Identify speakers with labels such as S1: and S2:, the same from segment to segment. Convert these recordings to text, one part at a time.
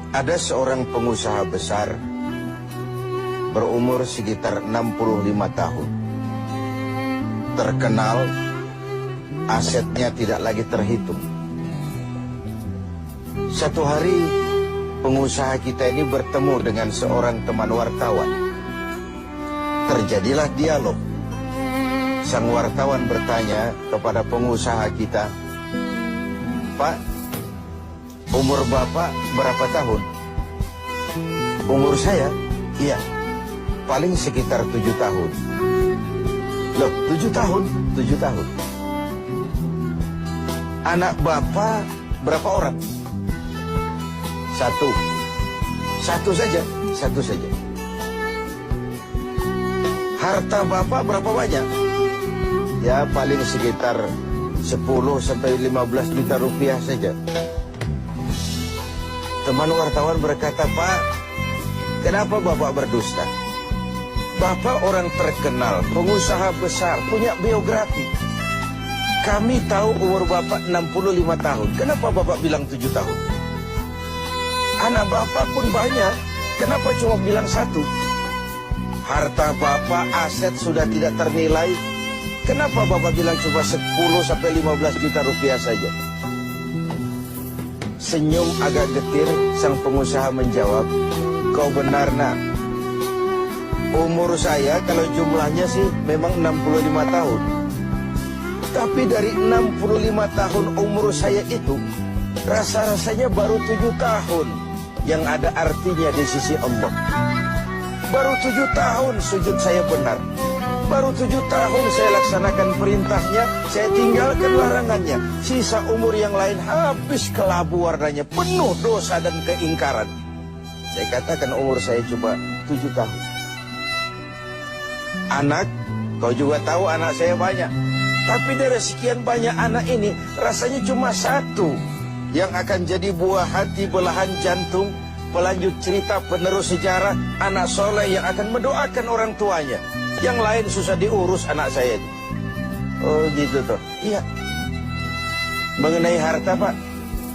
S1: Ada seorang pengusaha besar berumur sekitar 65 tahun. Terkenal, asetnya tidak lagi terhitung. Satu hari, pengusaha kita ini bertemu dengan seorang teman wartawan. Terjadilah dialog. Sang wartawan bertanya kepada pengusaha kita, "Pak, umur Bapak berapa tahun?" "Umur saya? Iya, paling sekitar 7 tahun. "Loh, 7 tahun? 7 tahun. Anak Bapak berapa orang?" "Satu. Satu saja? Satu saja. Harta Bapak berapa banyak?" "Ya, paling sekitar 10 sampai 15 juta rupiah saja." Teman wartawan berkata, "Pak, kenapa Bapak berdusta? Bapak orang terkenal, pengusaha besar, punya biografi. Kami tahu umur Bapak 65 tahun. Kenapa Bapak bilang 7 tahun? Anak Bapak pun banyak. Kenapa cuma bilang 1? Harta Bapak, aset sudah tidak ternilai. Kenapa Bapak bilang cuma 10 sampai 15 juta rupiah saja?" Senyum agak getir, sang pengusaha menjawab, "Kau benar, Nak. Umur saya kalau jumlahnya sih memang 65 tahun. Tapi dari 65 tahun umur saya itu, rasa-rasanya baru 7 tahun yang ada artinya di sisi Allah. Baru 7 tahun sujud saya benar. Baru 7 tahun saya laksanakan perintahnya, saya tinggalkan larangannya. Sisa umur yang lain habis kelabu warnanya, penuh dosa dan keingkaran. Saya katakan umur saya cuma 7 tahun. Anak, kau juga tahu anak saya banyak. Tapi dari sekian banyak anak ini, rasanya cuma 1 yang akan jadi buah hati, belahan jantung, pelanjut cerita, penerus sejarah, anak soleh yang akan mendoakan orang tuanya. Yang lain susah diurus anak saya." "Oh gitu toh." "Iya." "Mengenai harta, Pak,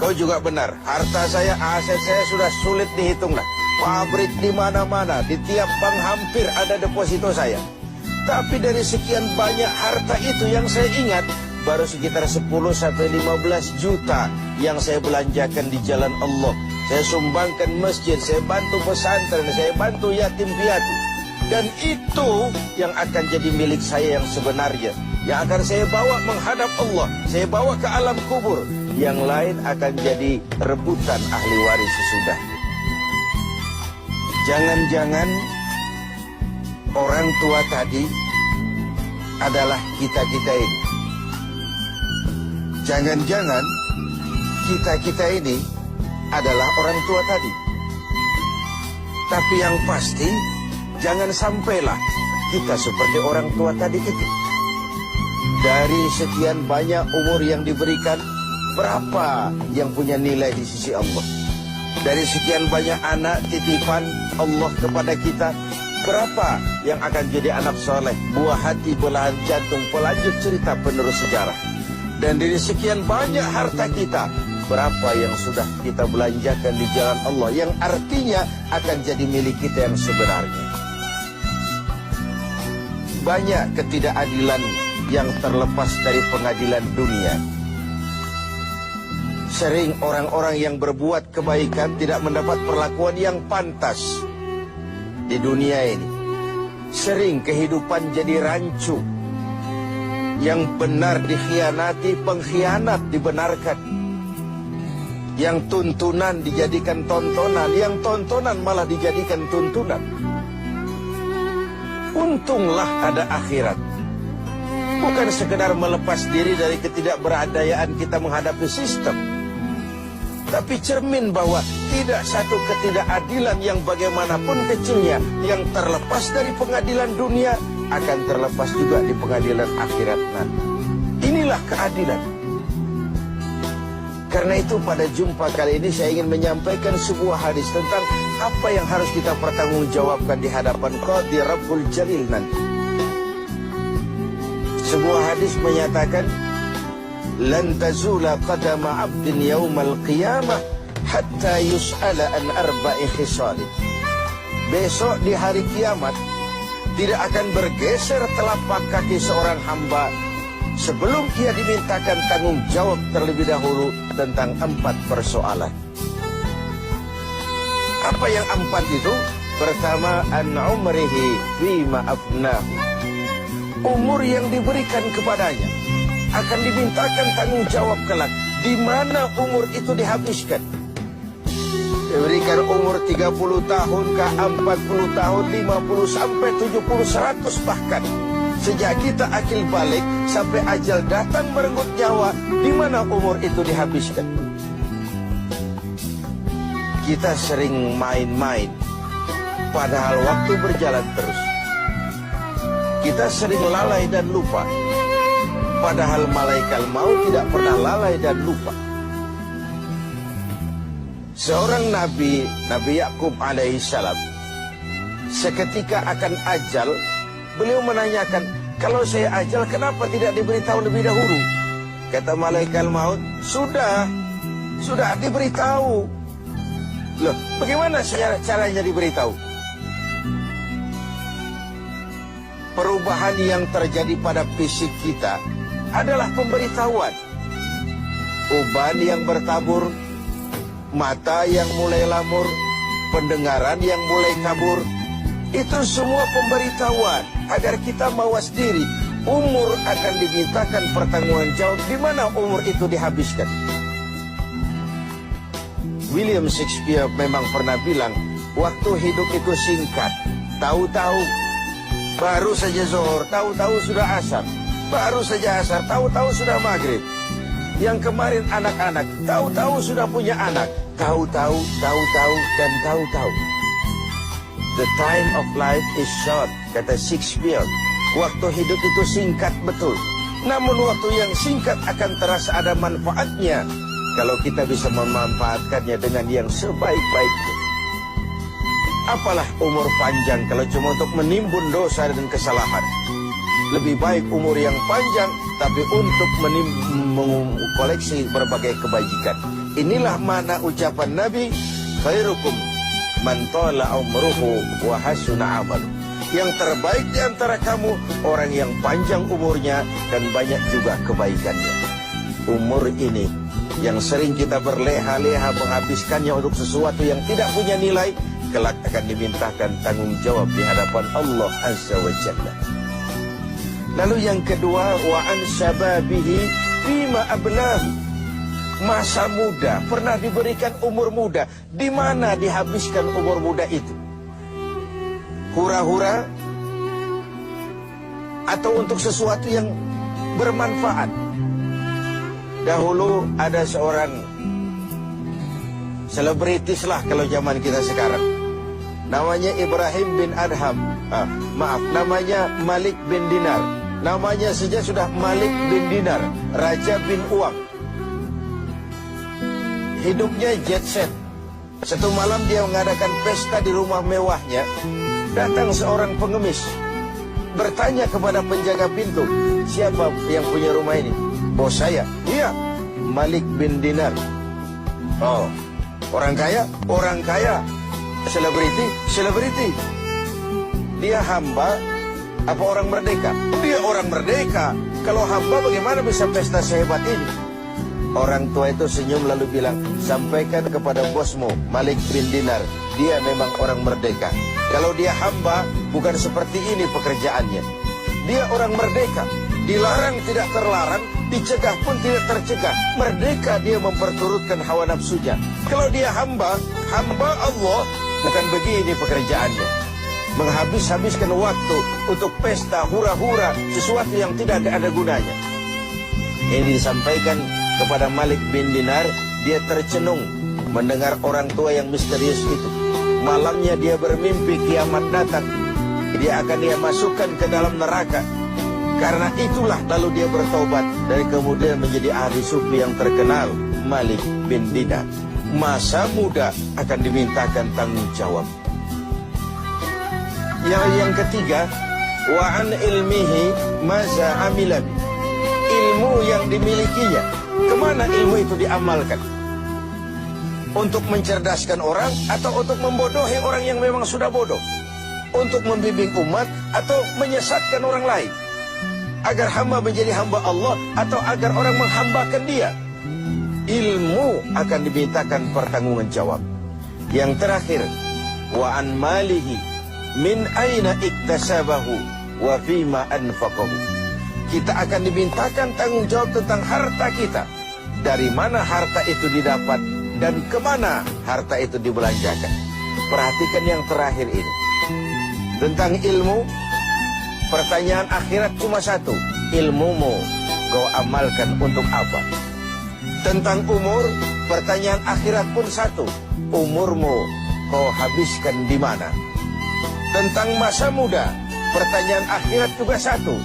S1: kau juga benar. Harta saya, aset saya sudah sulit dihitung lah. Pabrik di mana-mana, di tiap bank hampir ada deposito saya. Tapi dari sekian banyak harta itu yang saya ingat, baru sekitar 10 sampai 15 juta yang saya belanjakan di jalan Allah. Saya sumbangkan masjid, saya bantu pesantren, saya bantu yatim piatu. Dan itu yang akan jadi milik saya yang sebenarnya, yang akan saya bawa menghadap Allah, saya bawa ke alam kubur. Yang lain akan jadi rebutan ahli waris sesudah." Jangan-jangan orang tua tadi adalah kita-kita ini. Jangan-jangan kita-kita ini adalah orang tua tadi. Tapi yang pasti, jangan sampailah kita seperti orang tua tadi itu. Dari sekian banyak umur yang diberikan, berapa yang punya nilai di sisi Allah? Dari sekian banyak anak titipan Allah kepada kita, berapa yang akan jadi anak soleh, buah hati, belahan jantung, pelanjut cerita, penerus sejarah? Dan dari sekian banyak harta kita, berapa yang sudah kita belanjakan di jalan Allah, yang artinya akan jadi milik kita yang sebenarnya? Banyak ketidakadilan yang terlepas dari pengadilan dunia. Sering orang-orang yang berbuat kebaikan tidak mendapat perlakuan yang pantas di dunia ini. Sering kehidupan jadi rancu. Yang benar dikhianati, pengkhianat dibenarkan. Yang tuntunan dijadikan tontonan, yang tontonan malah dijadikan tuntunan. Untunglah ada akhirat. Bukan sekedar melepas diri dari ketidakberadayaan kita menghadapi sistem, tapi cermin bahwa tidak satu ketidakadilan yang bagaimanapun kecilnya yang terlepas dari pengadilan dunia akan terlepas juga di pengadilan akhirat nanti. Inilah keadilan. Karena itu pada jumpa kali ini saya ingin menyampaikan sebuah hadis tentang apa yang harus kita pertanggungjawabkan di hadapan Qadhi Rabbul Jalil nanti. Sebuah hadis menyatakan, "Lan tazula qadama 'abdin yaumal qiyamah hatta yus'ala an arba'i khisalin. Besok di hari kiamat tidak akan bergeser telapak kaki seorang hamba sebelum ia dimintakan tanggung jawab terlebih dahulu tentang 4 persoalan. Apa yang 4 itu? Pertama, an umrihi fima afnahu. Umur yang diberikan kepadanya akan dimintakan tanggung jawab kelak. Di mana umur itu dihabiskan? Diberikan umur 30 tahun kah, 40 tahun, 50 sampai 70, 100 bahkan. Sejak kita akil balik sampai ajal datang merenggut nyawa, di mana umur itu dihabiskan? Kita sering main-main, padahal waktu berjalan terus. Kita sering lalai dan lupa, padahal malaikat maut tidak pernah lalai dan lupa. Seorang Nabi Yakub alaihissalam, seketika akan ajal, beliau menanyakan, kalau saya ajal kenapa tidak diberitahu lebih dahulu? Kata malaikat maut, sudah diberitahu. Loh, bagaimana caranya diberitahu? Perubahan yang terjadi pada fisik kita adalah pemberitahuan. Uban yang bertabur, mata yang mulai lamur, pendengaran yang mulai kabur, itu semua pemberitahuan agar kita mawas diri. Umur akan dimintakan pertanggungan jawab. Di mana umur itu dihabiskan? William Shakespeare memang pernah bilang, waktu hidup itu singkat. Tahu-tahu baru saja zuhur, tahu-tahu sudah asar. Baru saja asar, tahu-tahu sudah maghrib. Yang kemarin anak-anak, tahu-tahu sudah punya anak. Tahu-tahu, dan tahu-tahu. The time of life is short, kata Shakespeare. Waktu hidup itu singkat betul. Namun waktu yang singkat akan terasa ada manfaatnya kalau kita bisa memanfaatkannya dengan yang sebaik-baiknya. Apalah umur panjang kalau cuma untuk menimbun dosa dan kesalahan. Lebih baik umur yang panjang tapi untuk mengkoleksi berbagai kebajikan. Inilah makna ucapan Nabi, khairukum man tala umruhu wa hasuna amalu. Yang terbaik di antara kamu orang yang panjang umurnya dan banyak juga kebaikannya. Umur ini yang sering kita berleha-leha menghabiskannya untuk sesuatu yang tidak punya nilai, kelak akan dimintakan tanggung jawab di hadapan Allah Azza wa Jalla. Lalu yang kedua, wa an syababihi fima ablahu. Masa muda, pernah diberikan umur muda, di mana dihabiskan umur muda itu? Hura-hura atau untuk sesuatu yang bermanfaat? Dahulu ada seorang selebritis lah kalau zaman kita sekarang. Namanya Ibrahim bin Adham. Namanya Malik bin Dinar. Namanya saja sudah Malik bin Dinar, Raja bin Uang. Hidupnya jet set. Satu malam dia mengadakan pesta di rumah mewahnya. Datang seorang pengemis, bertanya kepada penjaga pintu, siapa yang punya rumah ini? Bos saya. Iya, Malik bin Dinar. Oh, orang kaya? Orang kaya. Selebriti. Dia hamba apa orang merdeka? Dia orang merdeka. Kalau hamba bagaimana bisa pesta sehebat ini? Orang tua itu senyum lalu bilang, sampaikan kepada bosmu Malik bin Dinar, dia memang orang merdeka. Kalau dia hamba, bukan seperti ini pekerjaannya. Dia orang merdeka, dilarang tidak terlarang, dicegah pun tidak tercegah. Merdeka dia memperturutkan hawa nafsunya. Kalau dia hamba Allah, bukan begini pekerjaannya. Menghabiskan waktu untuk pesta hura-hura, sesuatu yang tidak ada gunanya. Ini disampaikan kepada Malik bin Dinar, dia tercenung mendengar orang tua yang misterius itu. Malamnya dia bermimpi kiamat datang. Dia masukkan ke dalam neraka. Karena itulah lalu dia bertobat dan kemudian menjadi ahli sufi yang terkenal, Malik bin Dinar. Masa muda akan dimintakan tanggung jawab. Yang ketiga, wa an ilmihi maza amilan. Ilmu yang dimilikinya, kemana ilmu itu diamalkan? Untuk mencerdaskan orang atau untuk membodohi orang yang memang sudah bodoh? Untuk membimbing umat atau menyesatkan orang lain? Agar hamba menjadi hamba Allah atau agar orang menghambakan dia? Ilmu akan dimintakan pertanggungan jawab. Yang terakhir, wa an malihi min aina iktasabahu wa fima anfaqahu. Kita akan dimintakan tanggung jawab tentang harta kita. Dari mana harta itu didapat dan kemana harta itu dibelanjakan. Perhatikan yang terakhir ini. Tentang ilmu, pertanyaan akhirat cuma satu. Ilmumu kau amalkan untuk apa? Tentang umur, pertanyaan akhirat pun satu. Umurmu kau habiskan di mana? Tentang masa muda, pertanyaan akhirat juga satu.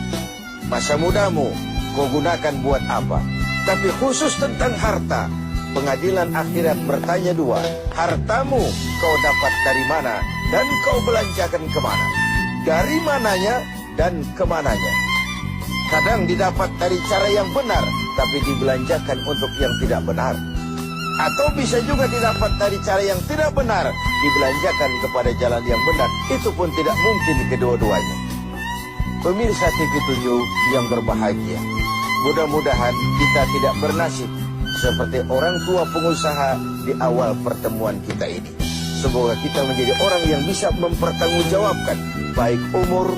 S1: Masa mudamu kau gunakan buat apa? Tapi khusus tentang harta, pengadilan akhirat bertanya dua. Hartamu kau dapat dari mana dan kau belanjakan kemana? Dari mananya dan kemananya? Kadang didapat dari cara yang benar, tapi dibelanjakan untuk yang tidak benar. Atau bisa juga didapat dari cara yang tidak benar, dibelanjakan kepada jalan yang benar. Itu pun tidak mungkin kedua-duanya. Pemirsa TV7 yang berbahagia, mudah-mudahan kita tidak bernasib seperti orang tua pengusaha di awal pertemuan kita ini. Semoga kita menjadi orang yang bisa mempertanggungjawabkan baik umur,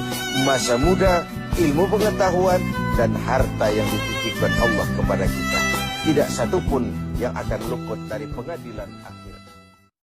S1: masa muda, ilmu pengetahuan, dan harta yang dititipkan Allah kepada kita. Tidak satupun yang akan luput dari pengadilan akhir.